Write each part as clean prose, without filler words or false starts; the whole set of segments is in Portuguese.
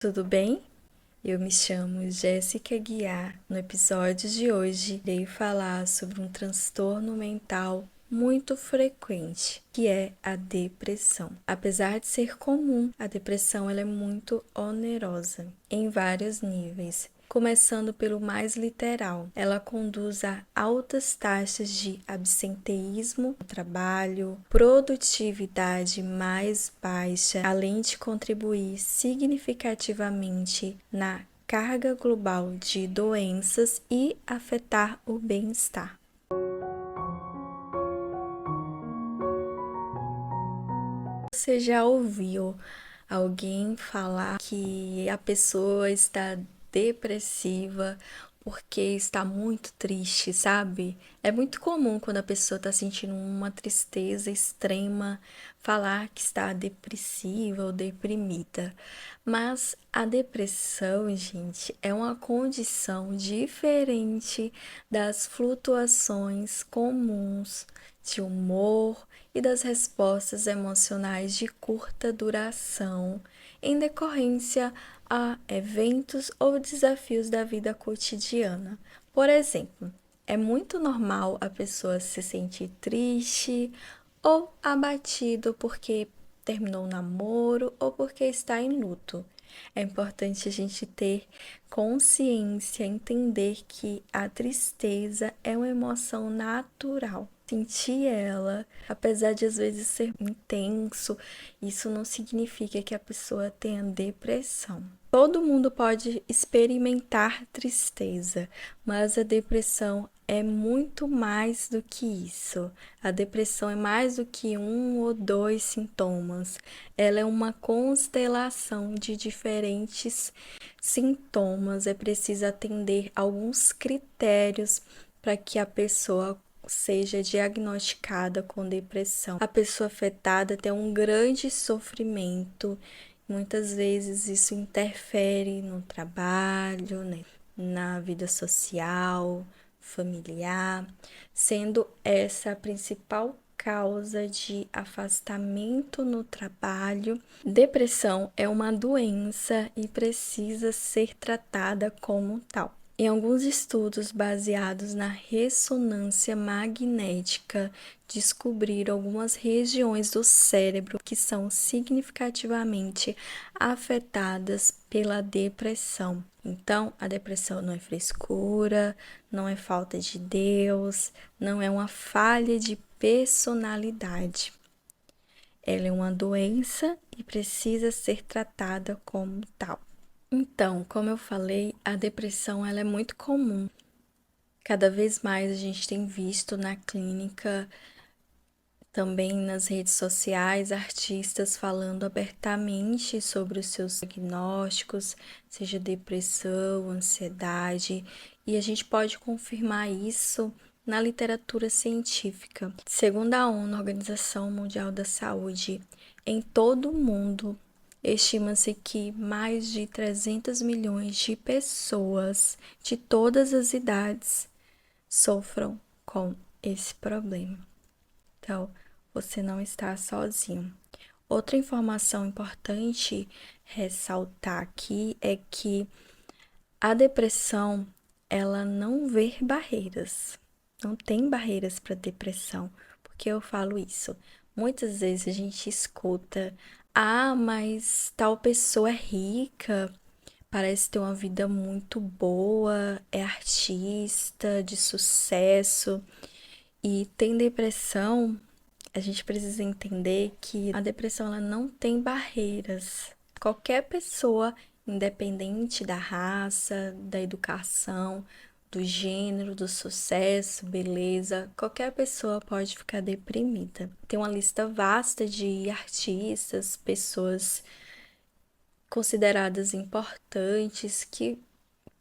Tudo bem? Eu me chamo Jéssica Guiar. No episódio de hoje, irei falar sobre um transtorno mental muito frequente, que é a depressão. Apesar de ser comum, a depressão ela é muito onerosa em vários níveis. Começando pelo mais literal, ela conduz a altas taxas de absenteísmo no trabalho, produtividade mais baixa, além de contribuir significativamente na carga global de doenças e afetar o bem-estar. Você já ouviu alguém falar que a pessoa está depressiva porque está muito triste, sabe? É muito comum quando a pessoa está sentindo uma tristeza extrema falar que está depressiva ou deprimida. Mas a depressão, gente, é uma condição diferente das flutuações comuns de humor e das respostas emocionais de curta duração em decorrência a eventos ou desafios da vida cotidiana. Por exemplo, é muito normal a pessoa se sentir triste ou abatido porque terminou o namoro ou porque está em luto. É importante a gente ter consciência, entender que a tristeza é uma emoção natural. Sentir ela, apesar de às vezes ser intenso, isso não significa que a pessoa tenha depressão. Todo mundo pode experimentar tristeza, mas a depressão é muito mais do que isso. A depressão é mais do que um ou dois sintomas. Ela é uma constelação de diferentes sintomas. É preciso atender alguns critérios para que a pessoa seja diagnosticada com depressão. A pessoa afetada tem um grande sofrimento. Muitas vezes isso interfere no trabalho, né? Na vida social, familiar, sendo essa a principal causa de afastamento no trabalho. Depressão é uma doença e precisa ser tratada como tal. Em alguns estudos baseados na ressonância magnética, descobriram algumas regiões do cérebro que são significativamente afetadas pela depressão. Então, a depressão não é frescura, não é falta de Deus, não é uma falha de personalidade. Ela é uma doença e precisa ser tratada como tal. Então, como eu falei, a depressão ela é muito comum. Cada vez mais a gente tem visto na clínica, também nas redes sociais, artistas falando abertamente sobre os seus diagnósticos, seja depressão, ansiedade, e a gente pode confirmar isso na literatura científica. Segundo a ONU, a Organização Mundial da Saúde, em todo o mundo, estima-se que mais de 300 milhões de pessoas de todas as idades sofram com esse problema. Então, você não está sozinho. Outra informação importante ressaltar aqui é que a depressão, ela não vê barreiras. Não tem barreiras para depressão. Por que eu falo isso? Muitas vezes a gente escuta: "Ah, mas tal pessoa é rica, parece ter uma vida muito boa, é artista de sucesso e tem depressão". A gente precisa entender que a depressão ela não tem barreiras. Qualquer pessoa, independente da raça, da educação, do gênero, do sucesso, beleza, qualquer pessoa pode ficar deprimida. Tem uma lista vasta de artistas, pessoas consideradas importantes que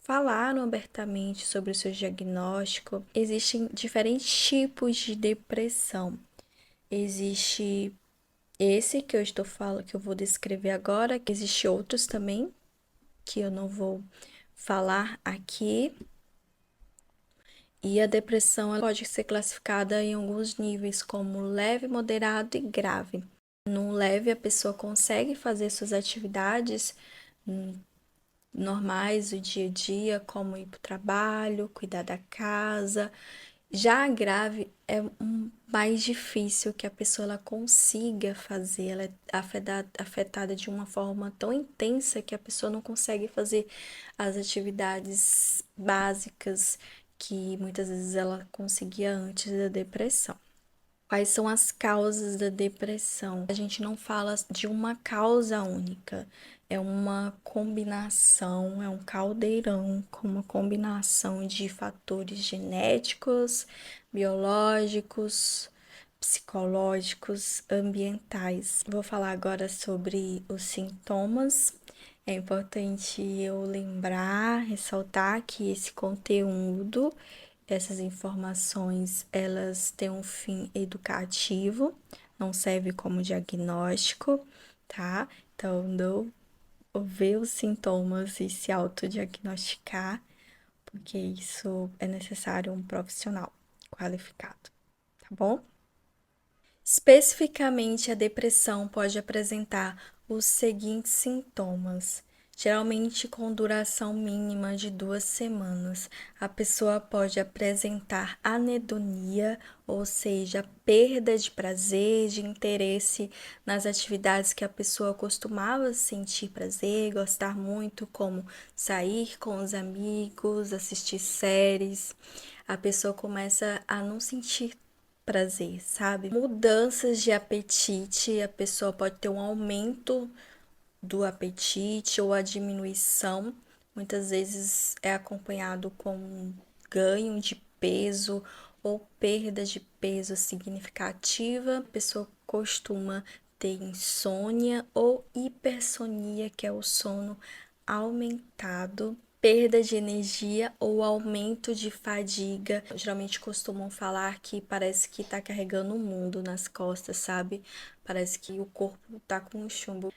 falaram abertamente sobre o seu diagnóstico. Existem diferentes tipos de depressão. Existe esse que eu estou falando, que eu vou descrever agora, que existe outros também, que eu não vou falar aqui. E a depressão ela pode ser classificada em alguns níveis, como leve, moderado e grave. No leve, a pessoa consegue fazer suas atividades normais do dia a dia, como ir para o trabalho, cuidar da casa. Já a grave é mais difícil que a pessoa ela consiga fazer, ela é afetada de uma forma tão intensa que a pessoa não consegue fazer as atividades básicas que muitas vezes ela conseguia antes da depressão. Quais são as causas da depressão? A gente não fala de uma causa única, é uma combinação, é um caldeirão com uma combinação de fatores genéticos, biológicos, psicológicos, ambientais. Vou falar agora sobre os sintomas. É importante eu lembrar, ressaltar que esse conteúdo, essas informações, elas têm um fim educativo, não serve como diagnóstico, tá? Então, não ver os sintomas e se autodiagnosticar, porque isso é necessário um profissional qualificado, tá bom? Especificamente, a depressão pode apresentar os seguintes sintomas, geralmente com duração mínima de 2 semanas. A pessoa pode apresentar anedonia, ou seja, perda de prazer, de interesse nas atividades que a pessoa costumava sentir prazer, gostar muito, como sair com os amigos, assistir séries. A pessoa começa a não sentir prazer, sabe? Mudanças de apetite, a pessoa pode ter um aumento do apetite ou a diminuição, muitas vezes é acompanhado com ganho de peso ou perda de peso significativa. A pessoa costuma ter insônia ou hipersonia, que é o sono aumentado, perda de energia ou aumento de fadiga. Geralmente costumam falar que parece que tá carregando o mundo nas costas, sabe? Parece que o corpo tá com um chumbo.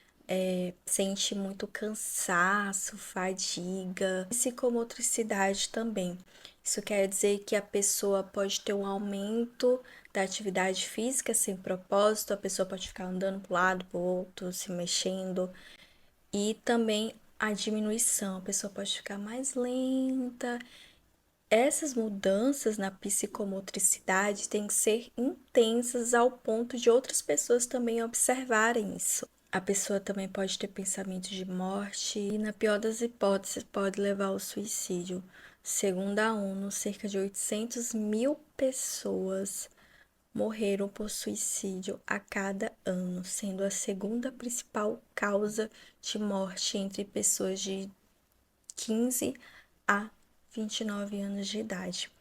Sente muito cansaço, fadiga, psicomotricidade também. Isso quer dizer que a pessoa pode ter um aumento da atividade física sem propósito, a pessoa pode ficar andando para um lado, para o outro, se mexendo, e também a diminuição, a pessoa pode ficar mais lenta. Essas mudanças na psicomotricidade têm que ser intensas ao ponto de outras pessoas também observarem isso. A pessoa também pode ter pensamentos de morte e, na pior das hipóteses, pode levar ao suicídio. Segundo a ONU, cerca de 800 mil pessoas morreram por suicídio a cada ano, sendo a segunda principal causa de morte entre pessoas de 15 a 29 anos de idade.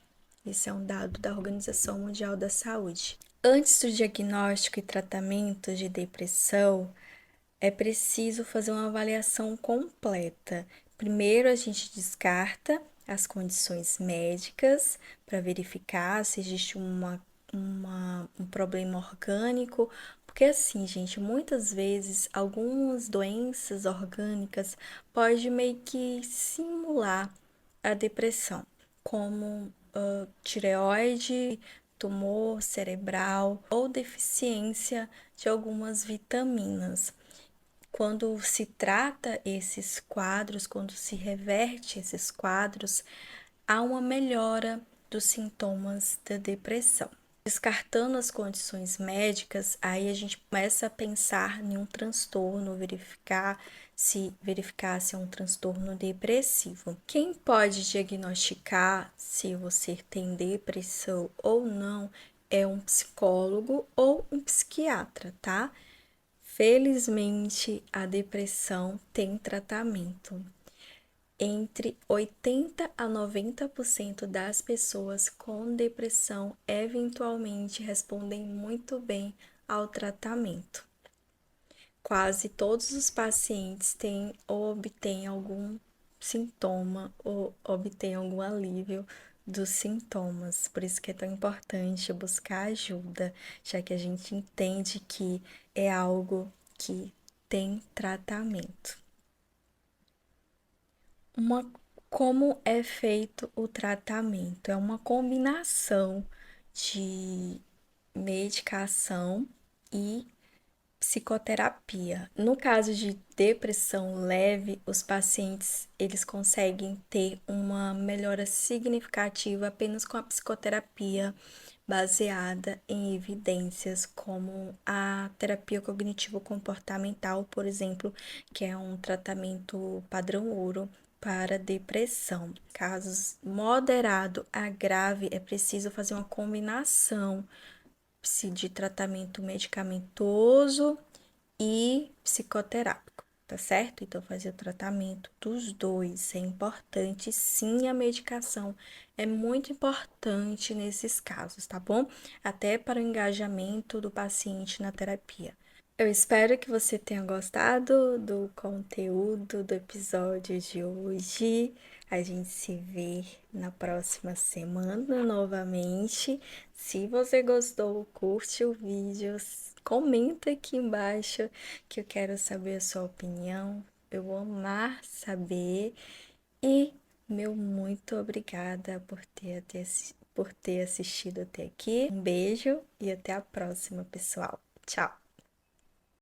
Esse é um dado da Organização Mundial da Saúde. Antes do diagnóstico e tratamento de depressão, é preciso fazer uma avaliação completa. Primeiro, a gente descarta as condições médicas para verificar se existe um problema orgânico, porque assim, gente, muitas vezes algumas doenças orgânicas podem meio que simular a depressão, como tireoide, tumor cerebral ou deficiência de algumas vitaminas. Quando se trata esses quadros, quando se reverte esses quadros, há uma melhora dos sintomas da depressão. Descartando as condições médicas, aí a gente começa a pensar em um transtorno, verificar se é um transtorno depressivo. Quem pode diagnosticar se você tem depressão ou não é um psicólogo ou um psiquiatra, tá? Felizmente, a depressão tem tratamento. Entre 80 a 90% das pessoas com depressão eventualmente respondem muito bem ao tratamento. Quase todos os pacientes têm ou obtêm algum sintoma ou obtêm algum alívio dos sintomas. Por isso que é tão importante buscar ajuda, já que a gente entende que é algo que tem tratamento. Uma, como é feito o tratamento? É uma combinação de medicação e psicoterapia. No caso de depressão leve, os pacientes eles conseguem ter uma melhora significativa apenas com a psicoterapia baseada em evidências como a terapia cognitivo-comportamental, por exemplo, que é um tratamento padrão ouro para depressão. Casos moderado a grave, é preciso fazer uma combinação de tratamento medicamentoso e psicoterápico, tá certo? Então, fazer o tratamento dos dois é importante, sim, a medicação é muito importante nesses casos, tá bom? Até para o engajamento do paciente na terapia. Eu espero que você tenha gostado do conteúdo do episódio de hoje. A gente se vê na próxima semana novamente. Se você gostou, curte o vídeo, comenta aqui embaixo que eu quero saber a sua opinião. Eu vou amar saber. E meu muito obrigada por ter assistido até aqui. Um beijo e até a próxima, pessoal. Tchau!